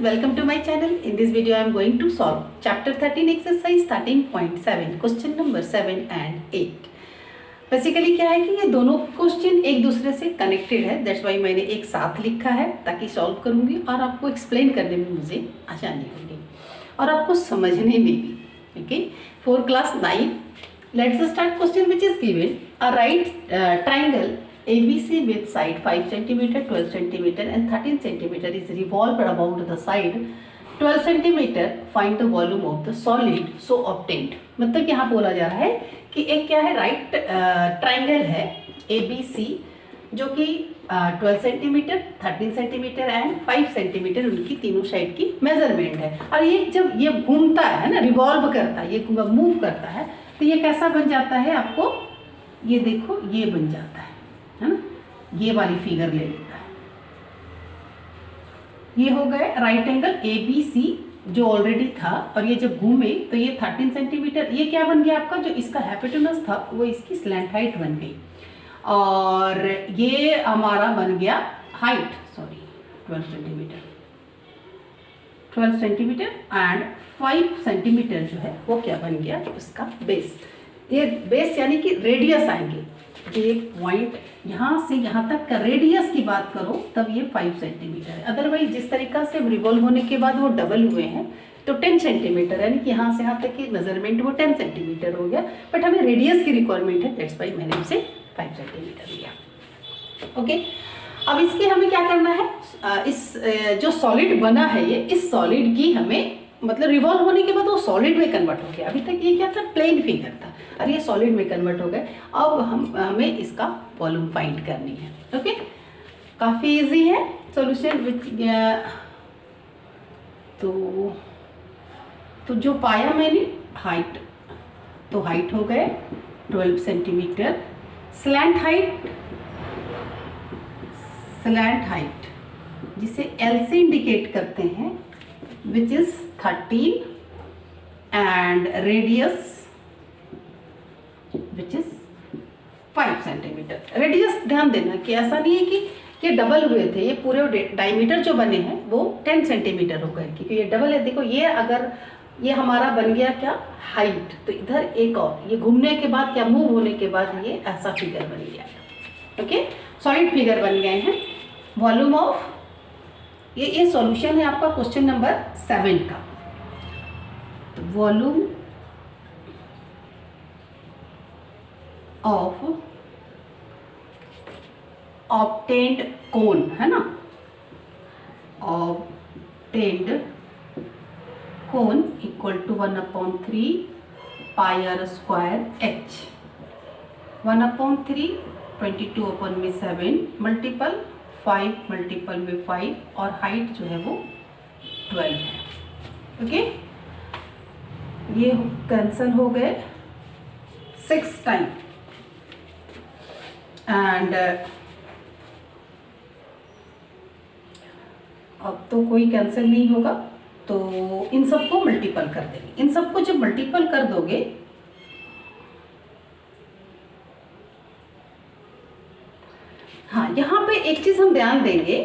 welcome to my channel. In this video, I am going to solve chapter 13 exercise 13.7 question number 7 and 8. Basically क्या है कि ये दोनों question एक दूसरे से कनेक्टेड है, दैट्स वाई मैंने एक साथ लिखा है ताकि सॉल्व करूँगी और आपको एक्सप्लेन करने में मुझे आसानी होगी और आपको समझने में भी. Okay, for class 9 let's start question which is given a right triangle ABC with side 5 cm, 12 cm and 13 cm is revolved about the side 12 cm. Find the volume of the solid so obtained. मतलब यहाँ बोला जा रहा है कि एक क्या है, राइट ट्राइंगल है ABC जो कि 12 सेंटीमीटर, 13 सेंटीमीटर एंड 5 सेंटीमीटर उनकी तीनों साइड की मेजरमेंट है. और ये जब ये घूमता है ना, रिवॉल्व करता है, ये मूव करता है, तो ये कैसा बन जाता है, आपको ये देखो ये बन जाता है ना, ये वाली फिगर ले लेता है. ये हो गए राइट एंगल ABC जो ऑलरेडी था, और ये जब घूमे तो ये 13 सेंटीमीटर, ये क्या बन गया आपका, जो इसका हाइपोटेनस था वो इसकी स्लैंट हाइट बन गई, और ये हमारा बन गया height, sorry 12 centimetre and 5 centimetre जो है वो क्या बन गया, उसका बेस. ये बेस यानी कि रेडियस आएंगे, एक पॉइंट यहाँ से यहाँ तक का रेडियस की बात करो तब ये 5 सेंटीमीटर है. अदरवाइज जिस तरीका से रिवॉल्व होने के बाद वो डबल हुए हैं तो 10 सेंटीमीटर, यानी कि यहाँ से यहाँ तक की मेजरमेंट वो 10 सेंटीमीटर हो गया, बट हमें रेडियस की रिक्वायरमेंट है, दैट्स वाई मैंने उसे 5 सेंटीमीटर लिया. ओके, अब इसके हमें क्या करना है, इस जो सॉलिड बना है ये, इस सॉलिड की हमें मतलब रिवॉल्व होने के बाद वो सॉलिड में कन्वर्ट हो गया. अभी तक ये क्या था, प्लेन फिगर था, और ये सॉलिड में कन्वर्ट हो गए. अब हमें इसका वॉल्यूम फाइंड करनी है. ओके, काफ़ी इजी है सॉल्यूशन विथ तो जो पाया मैंने हाइट, तो हाइट हो गए 12 सेंटीमीटर, स्लैंट हाइट जिसे L से इंडिकेट करते हैं which is 13 and radius which is 5 centimetre. Radius ध्यान देना कि ऐसा नहीं है कि ये डबल हुए थे, ये पूरे डायमीटर जो बने हैं वो 10 सेंटीमीटर हो गए, क्योंकि ये डबल है. देखो ये अगर ये हमारा बन गया क्या, हाइट, तो इधर एक और ये घूमने के बाद क्या, मूव होने के बाद ये ऐसा फिगर बन गया. ओके, सॉलिड फिगर बन गए हैं. वॉल्यूम ऑफ ये सॉल्यूशन है आपका क्वेश्चन नंबर 7 का. तो वॉल्यूम ऑफ ऑब्टेन्ड कोन है ना, obtained cone equal to 1/3 pi r square h. 1/3 22/7 multiple 5 multiple में 5, और हाइट जो है वो 12 है. ओके, ये कैंसल हो गए 6 टाइम, एंड अब तो कोई कैंसिल नहीं होगा, तो इन सबको मल्टीपल कर देंगे. इन सबको जब मल्टीपल कर दोगे हाँ, यहाँ पे एक चीज हम ध्यान देंगे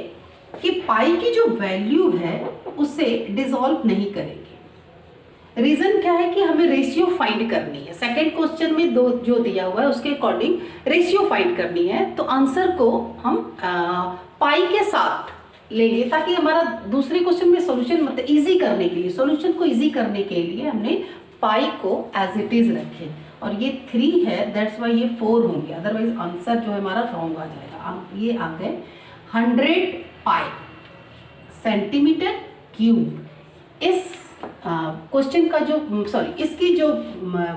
कि पाई की जो वैल्यू है उसे डिसॉल्व नहीं करेंगे. रीजन क्या है कि हमें रेशियो फाइंड करनी है. सेकंड क्वेश्चन में दो जो दिया हुआ है उसके अकॉर्डिंग रेशियो फाइंड करनी है, तो आंसर को हम पाई के साथ लेंगे ताकि हमारा दूसरे क्वेश्चन में सॉल्यूशन मतलब इजी करने के लिए, सॉल्यूशन को इजी करने के लिए हमने पाई को एज इट इज रखे, और ये 3 है, दैट्स वाई ये 4 होंगे, अदरवाइज आंसर जो है हमारा रॉन्ग आ जाएगा. ये आ गए 100 पाई सेंटीमीटर क्यूब. इस क्वेश्चन का जो इसकी जो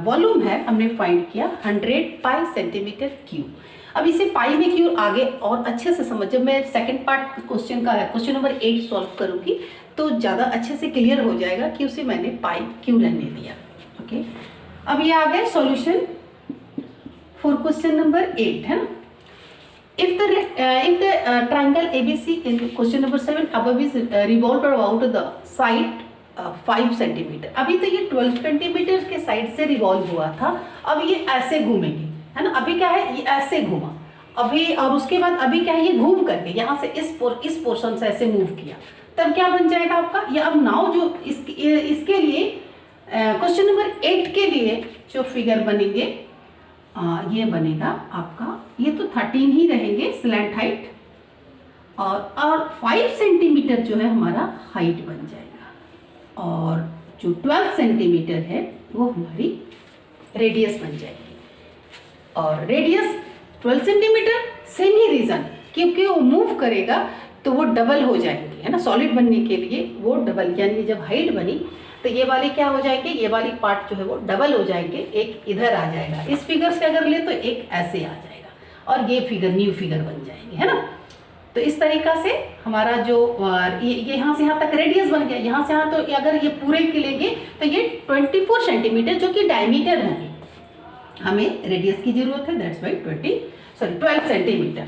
वॉल्यूम है हमने फाइंड किया 100 पाई सेंटीमीटर क्यूब. अब इसे पाई में क्यों आगे और अच्छे से समझ, जब मैं सेकंड पार्ट क्वेश्चन का है क्वेश्चन नंबर 8 सॉल्व करूंगी तो ज़्यादा अच्छे से क्लियर हो जाएगा कि उसे मैंने पाई क्यों रहने दिया. ओके, अब ये आ गए सॉल्यूशन फॉर क्वेश्चन नंबर 8 है ना. If the triangle ABC in question number 7 above is revolved around the side 5 centimetre. अभी तो ये 12 सेंटीमीटर के साइड से रिवॉल्व हुआ था, अब ये ऐसे घूमेंगे है ना. अभी क्या है, ये ऐसे घूमा अभी, और उसके बाद अभी क्या है, ये घूम करके यहाँ से इस पोर्शन से ऐसे मूव किया, तब क्या बन जाएगा आपका, या अब नाउ जो इसके लिए क्वेश्चन नंबर 8 के लिए जो फिगर बनेंगे ये बनेगा आपका, ये तो 13 ही रहेंगे स्लैंट हाइट, और 5 सेंटीमीटर जो है हमारा हाइट बन जाएगा, और जो 12 सेंटीमीटर है वो हमारी रेडियस बन जाएगी। और रेडियस 12 सेंटीमीटर, सेम ही रीज़न, क्योंकि वो मूव करेगा तो वो डबल हो जाएंगे, है ना, सॉलिड बनने के लिए वो डबल, यानी जब हाइट बनी तो ये वाली क्या हो जाएगी, ये वाली पार्ट जो है वो डबल हो जाएंगे, एक इधर आ जाएगा, इस फिगर से अगर ले तो एक ऐसे आ जाएगा, और ये फिगर न्यू फिगर बन जाएंगे, है ना। तो इस तरीक़ा से हमारा जो ये यहाँ से यहाँ तक रेडियस बन गया, यहाँ से यहाँ, तो अगर ये पूरे के लेंगे तो ये 24 सेंटीमीटर जो कि डायमीटर होगी, हमें रेडियस की ज़रूरत है, दैट्स वाई 12 सेंटीमीटर।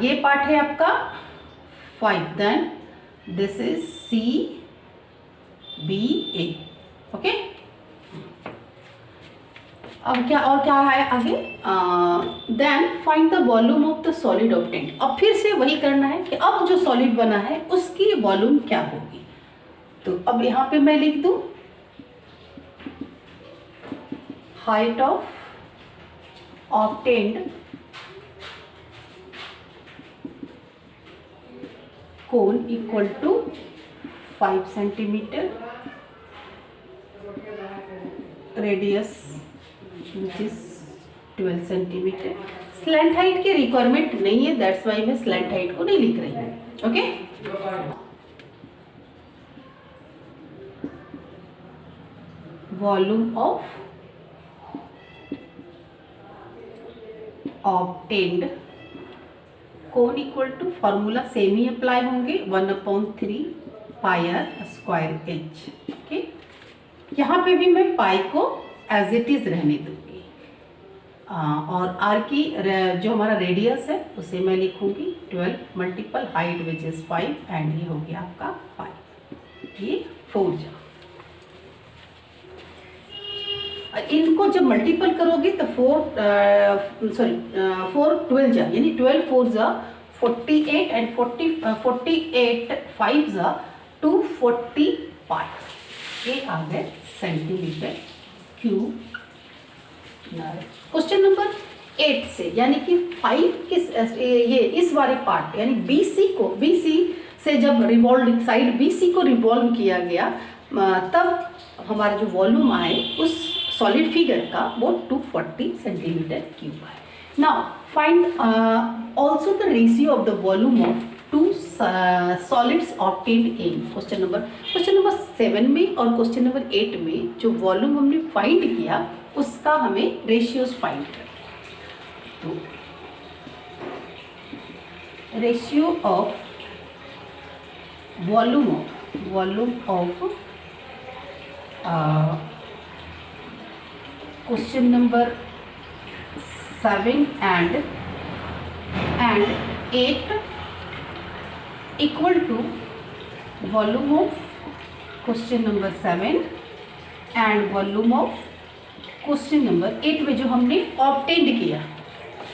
ये पार्ट है आपका 5, then this is CBA, okay. अब क्या है आगे, then find the volume of the solid obtained. अब फिर से वही करना है कि अब जो सॉलिड बना है उसकी वॉल्यूम क्या होगी। तो अब यहाँ पे मैं लिख दूँ height of obtained cone equal to 5 centimetre, radius which is 12 centimetre. Slant height की रिक्वायरमेंट नहीं है, दैट्स वाई मैं स्लैंट हाइट को नहीं लिख रही हूँ, okay. Volume of obtained cone equal to, formula same ही अप्लाई होंगे, 1/3 pi r square h, okay. यहाँ पे भी मैं पाई को एज इट इज रहने दूंगी, और आर की जो हमारा रेडियस है उसे मैं लिखूंगी 12 multiple height which is 5, and ये हो गया आपका 5, ये 4 जा। इनको जब मल्टीपल करोगे तो 4 12 जा, यानी 12 4 जा 48, एंड 48 5 जा 245, ये आ गए सेंटीमीटर क्यूब। क्वेश्चन नंबर 8 से, यानी कि 5 किस ये इस वाले पार्ट यानी BC से जब रिवॉल्व साइड BC को रिवॉल्व किया गया, तब हमारा जो वॉल्यूम आए उस सॉलिड फिगर का वो 240 सेंटीमीटर क्यूब है। Now find also the ratio of the volume of 2 solids obtained in question number 7 में और क्वेश्चन नंबर 8 में जो वॉल्यूम हमने फाइंड किया उसका हमें रेशियोज फाइंड करना। तो ratio of volume of question number 7 and 8 equal to volume of question number 7 and volume of question number 8 में जो हमने ऑब्टेन्ड किया,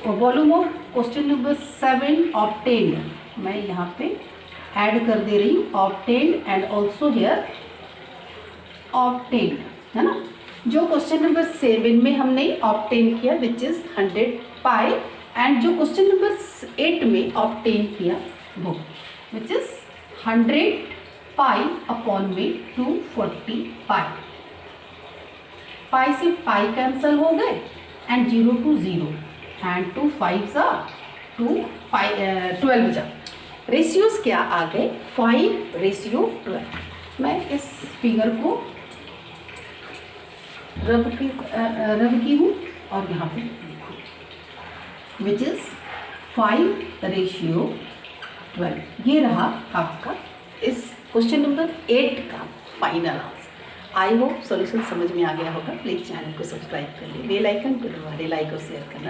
volume of question number 7 obtained, मैं यहाँ पे ऐड कर दे रही हूँ obtained and also here obtained, है ना। जो क्वेश्चन नंबर 7 में हमने ऑब्टेन किया विच इज़ 100 पाई, एंड जो क्वेश्चन नंबर 8 में ऑब्टेन किया वो विच इज़ 100 पाई अपॉन में 240 पाई। पाई से पाई कैंसिल हो गए एंड 0 to 0 एंड 2 5 जा 12 जा। रेशियोज क्या आ गए 5:12। मैं इस फिगर को रब की हूँ और यहाँ पे लिखूँ विच इज़ 5:12। ये रहा आपका इस क्वेश्चन नंबर 8 का final answer. I hope solution समझ में आ गया होगा। प्लीज़ चैनल को सब्सक्राइब कर ले, बेल आइकन को दबा दे, लाइक और शेयर करना।